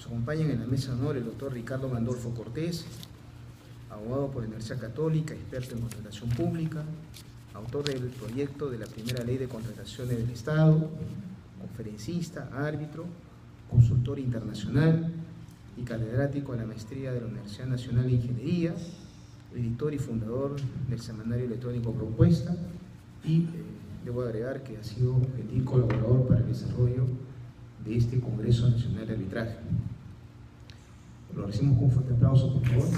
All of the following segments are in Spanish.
Nos acompañan en la mesa de honor el doctor Ricardo Gandolfo Cortés, abogado por la Universidad Católica, experto en contratación pública, autor del proyecto de la primera ley de contrataciones del Estado, conferencista, árbitro, consultor internacional y catedrático de la maestría de la Universidad Nacional de Ingeniería, editor y fundador del semanario electrónico Propuesta y debo agregar que ha sido gentil colaborador para el desarrollo de este Congreso Nacional de Arbitraje. Lo recibimos con un fuerte aplauso, por favor.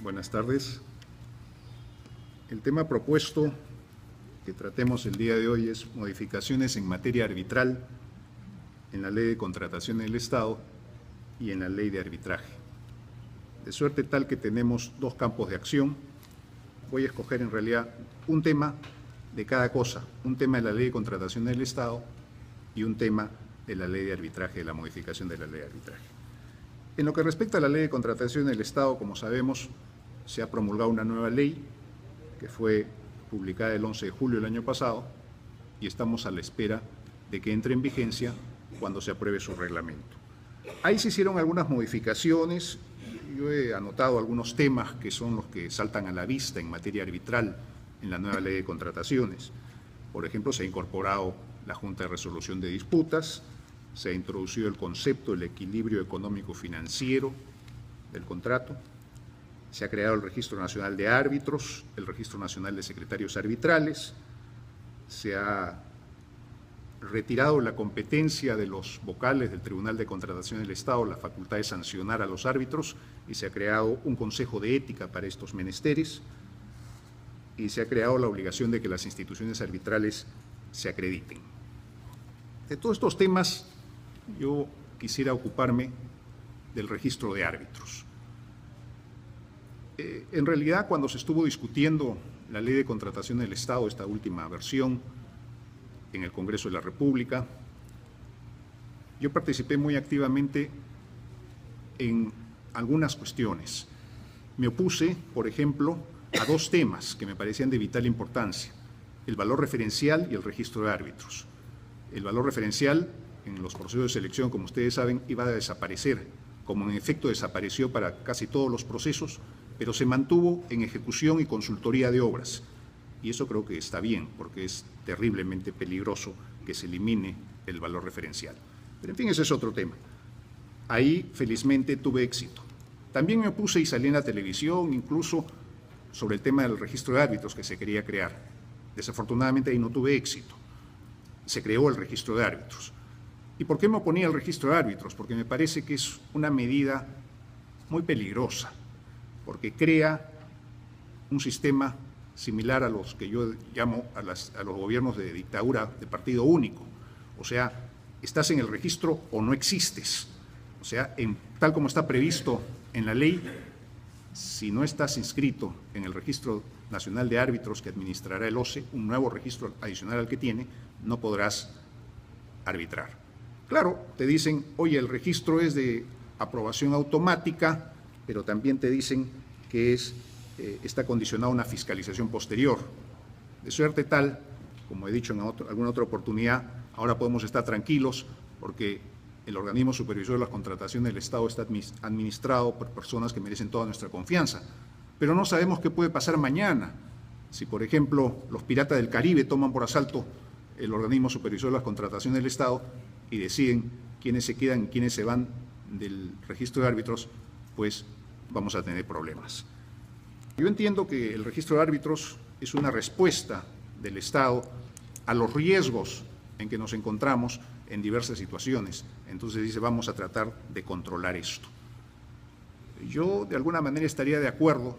Buenas tardes. El tema propuesto que tratemos el día de hoy es modificaciones en materia arbitral en la Ley de Contratación del Estado y en la Ley de Arbitraje. De suerte tal que tenemos dos campos de acción. Voy a escoger en realidad un tema de cada cosa, un tema de la Ley de Contratación del Estado y un tema de la Ley de Arbitraje, de la modificación de la Ley de Arbitraje. En lo que respecta a la Ley de Contratación del Estado, como sabemos, se ha promulgado una nueva ley que fue publicada el 11 de julio del año pasado y estamos a la espera de que entre en vigencia cuando se apruebe su reglamento. Ahí se hicieron algunas modificaciones. Yo he anotado algunos temas que son los que saltan a la vista en materia arbitral en la nueva ley de contrataciones. Por ejemplo, se ha incorporado la Junta de Resolución de Disputas, se ha introducido el concepto del equilibrio económico-financiero del contrato, se ha creado el Registro Nacional de Árbitros, el Registro Nacional de Secretarios Arbitrales, se ha retirado la competencia de los vocales del Tribunal de Contratación del Estado, la facultad de sancionar a los árbitros, y se ha creado un consejo de ética para estos menesteres, y se ha creado la obligación de que las instituciones arbitrales se acrediten. De todos estos temas, yo quisiera ocuparme del registro de árbitros. En realidad, cuando se estuvo discutiendo la Ley de Contratación del Estado, esta última versión, en el Congreso de la República, yo participé muy activamente en algunas cuestiones. Me opuse, por ejemplo, a dos temas que me parecían de vital importancia: el valor referencial y el registro de árbitros. El valor referencial, en los procesos de selección, como ustedes saben, iba a desaparecer, como en efecto desapareció para casi todos los procesos, pero se mantuvo en ejecución y consultoría de obras. Y eso creo que está bien, porque es terriblemente peligroso que se elimine el valor referencial. Pero en fin, ese es otro tema. Ahí, felizmente, tuve éxito. También me opuse y salí en la televisión, incluso sobre el tema del registro de árbitros que se quería crear. Desafortunadamente ahí no tuve éxito. Se creó el registro de árbitros. ¿Y por qué me oponía al registro de árbitros? Porque me parece que es una medida muy peligrosa, porque crea un sistema similar a los que yo llamo a los gobiernos de dictadura de partido único. O sea, estás en el registro o no existes. O sea, tal como está previsto en la ley, si no estás inscrito en el Registro Nacional de Árbitros que administrará el OCE, un nuevo registro adicional al que tiene, no podrás arbitrar. Claro, te dicen, oye, el registro es de aprobación automática, pero también te dicen que está condicionado a una fiscalización posterior. De suerte tal, como he dicho en alguna otra oportunidad, ahora podemos estar tranquilos porque el organismo supervisor de las contrataciones del Estado está administrado por personas que merecen toda nuestra confianza. Pero no sabemos qué puede pasar mañana. Si, por ejemplo, los piratas del Caribe toman por asalto el organismo supervisor de las contrataciones del Estado y deciden quiénes se quedan y quiénes se van del registro de árbitros, pues vamos a tener problemas. Yo entiendo que el registro de árbitros es una respuesta del Estado a los riesgos en que nos encontramos en diversas situaciones. Entonces dice, vamos a tratar de controlar esto. Yo de alguna manera estaría de acuerdo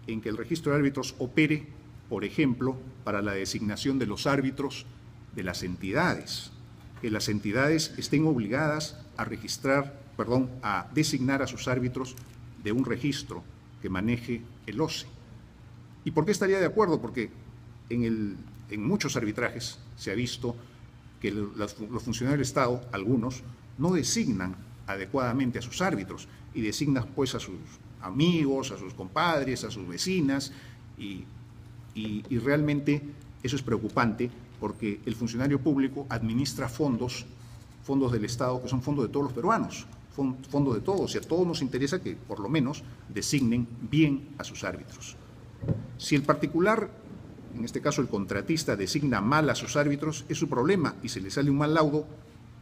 en que el registro de árbitros opere, por ejemplo, para la designación de los árbitros de las entidades, que las entidades estén obligadas a a designar a sus árbitros de un registro que maneje el OCE. ¿Y por qué estaría de acuerdo? Porque en muchos arbitrajes se ha visto que los funcionarios del Estado, algunos, no designan adecuadamente a sus árbitros y designan pues a amigos, a sus compadres, a sus vecinas, y realmente eso es preocupante porque el funcionario público administra fondos del Estado que son fondos de todos los peruanos, fondos de todos, y a todos nos interesa que por lo menos designen bien a sus árbitros. Si el particular, en este caso el contratista, designa mal a sus árbitros, es su problema y si le sale un mal laudo,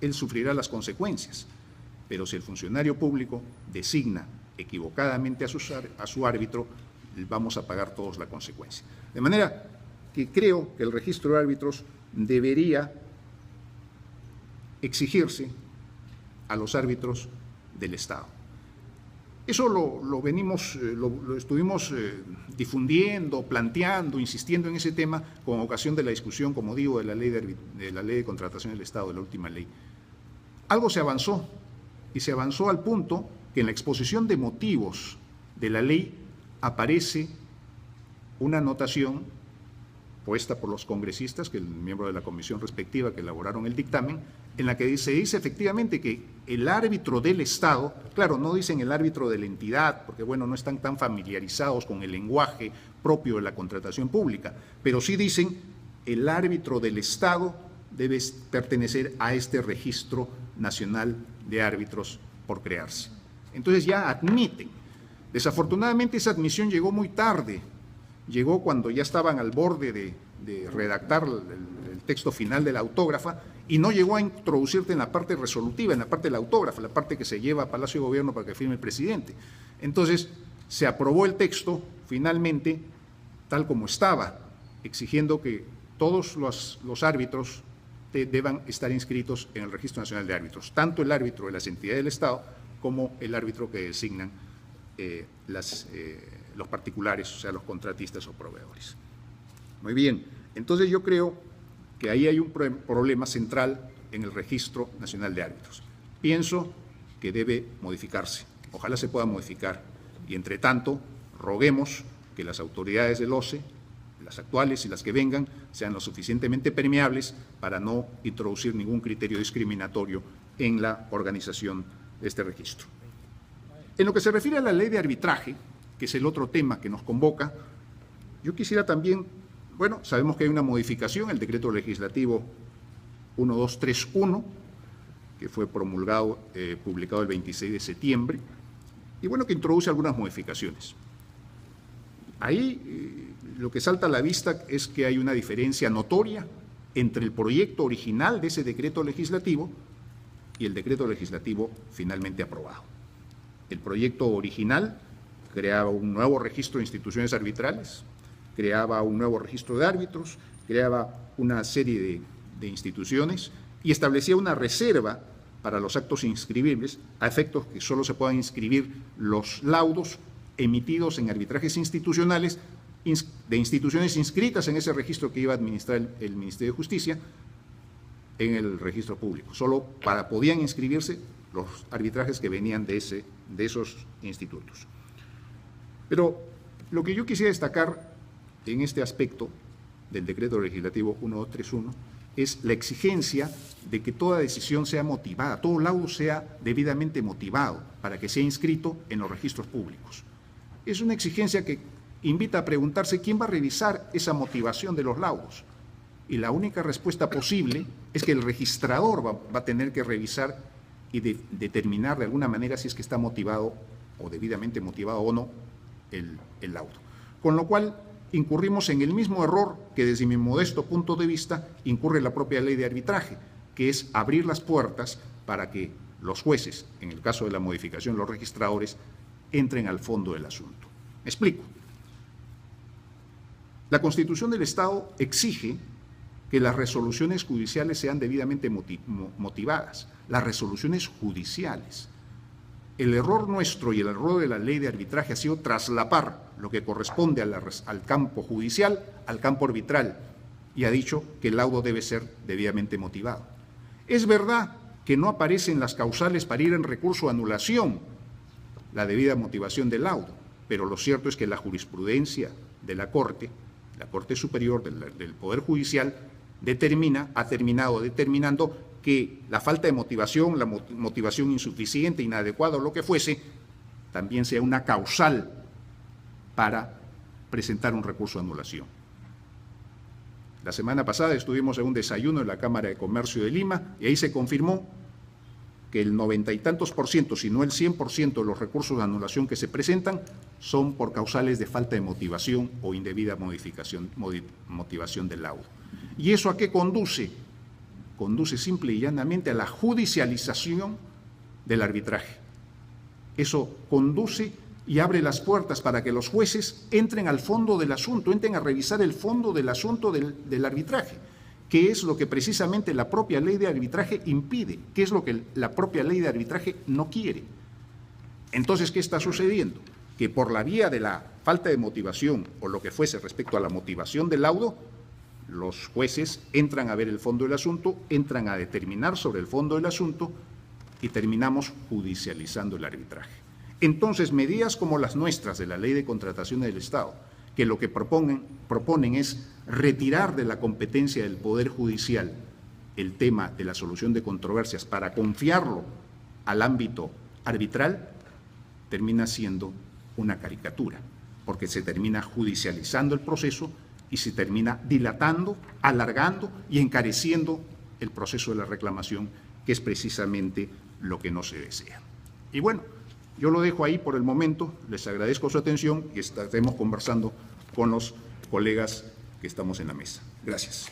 él sufrirá las consecuencias. Pero si el funcionario público designa equivocadamente a su árbitro, vamos a pagar todos la consecuencia. De manera que creo que el registro de árbitros debería exigirse a los árbitros del Estado. Eso lo estuvimos difundiendo, planteando, insistiendo en ese tema con ocasión de la discusión, como digo, de la ley de contratación del Estado, de la última ley. Algo se avanzó, y se avanzó al punto que en la exposición de motivos de la ley aparece una anotación puesta por los congresistas, que el miembro de la comisión respectiva que elaboraron el dictamen, en la que se dice efectivamente que el árbitro del Estado, claro, no dicen el árbitro de la entidad, porque bueno, no están tan familiarizados con el lenguaje propio de la contratación pública, pero sí dicen el árbitro del Estado debe pertenecer a este registro nacional de árbitros por crearse. Entonces ya admiten. Desafortunadamente esa admisión llegó muy tarde, llegó cuando ya estaban al borde de redactar el texto final de la autógrafa y no llegó a introducirte en la parte resolutiva, en la parte de la autógrafa, la parte que se lleva a Palacio de Gobierno para que firme el presidente. Entonces se aprobó el texto finalmente tal como estaba, exigiendo que todos los árbitros deban estar inscritos en el Registro Nacional de Árbitros, tanto el árbitro de las entidades del Estado como el árbitro que designan los particulares, o sea, los contratistas o proveedores. Muy bien, entonces yo creo que ahí hay un problema central en el Registro Nacional de Árbitros. Pienso que debe modificarse, ojalá se pueda modificar, y entre tanto roguemos que las autoridades del OCE, las actuales y las que vengan, sean lo suficientemente permeables para no introducir ningún criterio discriminatorio en la organización de este registro. En lo que se refiere a la ley de arbitraje, que es el otro tema que nos convoca, yo quisiera también, bueno, sabemos que hay una modificación, el decreto legislativo 1231, que fue promulgado, publicado el 26 de septiembre, y bueno, que introduce algunas modificaciones. Ahí lo que salta a la vista es que hay una diferencia notoria entre el proyecto original de ese decreto legislativo y el decreto legislativo finalmente aprobado. El proyecto original creaba un nuevo registro de instituciones arbitrales, creaba un nuevo registro de árbitros, creaba una serie de instituciones y establecía una reserva para los actos inscribibles a efectos que solo se puedan inscribir los laudos emitidos en arbitrajes institucionales de instituciones inscritas en ese registro que iba a administrar el Ministerio de Justicia en el registro público. Solo podían inscribirse los arbitrajes que venían de esos institutos. Pero lo que yo quisiera destacar en este aspecto del decreto legislativo 1231 es la exigencia de que toda decisión sea motivada, todo laudo sea debidamente motivado para que sea inscrito en los registros públicos. Es una exigencia que invita a preguntarse quién va a revisar esa motivación de los laudos. Y la única respuesta posible es que el registrador va a tener que revisar y determinar de alguna manera si es que está motivado o debidamente motivado o no el laudo. Con lo cual incurrimos en el mismo error que desde mi modesto punto de vista incurre la propia ley de arbitraje, que es abrir las puertas para que los jueces, en el caso de la modificación los registradores, entren al fondo del asunto. Me explico. La Constitución del Estado exige que las resoluciones judiciales sean debidamente motivadas, las resoluciones judiciales. El error nuestro y el error de la ley de arbitraje ha sido traslapar lo que corresponde al campo judicial al campo arbitral y ha dicho que el laudo debe ser debidamente motivado. Es verdad que no aparecen las causales para ir en recurso a anulación la debida motivación del laudo, pero lo cierto es que la jurisprudencia de la Corte Superior del Poder Judicial ha terminado determinando que la falta de motivación, la motivación insuficiente, inadecuada o lo que fuese, también sea una causal para presentar un recurso de anulación. La semana pasada estuvimos en un desayuno en la Cámara de Comercio de Lima y ahí se confirmó que el 90 y tantos %, si no el 100% de los recursos de anulación que se presentan son por causales de falta de motivación o indebida motivación del laudo. ¿Y eso a qué conduce? Conduce simple y llanamente a la judicialización del arbitraje. Eso conduce y abre las puertas para que los jueces entren al fondo del asunto, entren a revisar el fondo del asunto del arbitraje, que es lo que precisamente la propia ley de arbitraje impide, que es lo que la propia ley de arbitraje no quiere. Entonces, ¿qué está sucediendo? Que por la vía de la falta de motivación o lo que fuese respecto a la motivación del laudo, los jueces entran a ver el fondo del asunto, entran a determinar sobre el fondo del asunto y terminamos judicializando el arbitraje. Entonces, medidas como las nuestras de la Ley de Contrataciones del Estado, que lo que proponen es retirar de la competencia del Poder Judicial el tema de la solución de controversias para confiarlo al ámbito arbitral, termina siendo una caricatura, porque se termina judicializando el proceso y se termina dilatando, alargando y encareciendo el proceso de la reclamación, que es precisamente lo que no se desea. Y bueno, yo lo dejo ahí por el momento, les agradezco su atención y estaremos conversando con los colegas que estamos en la mesa. Gracias.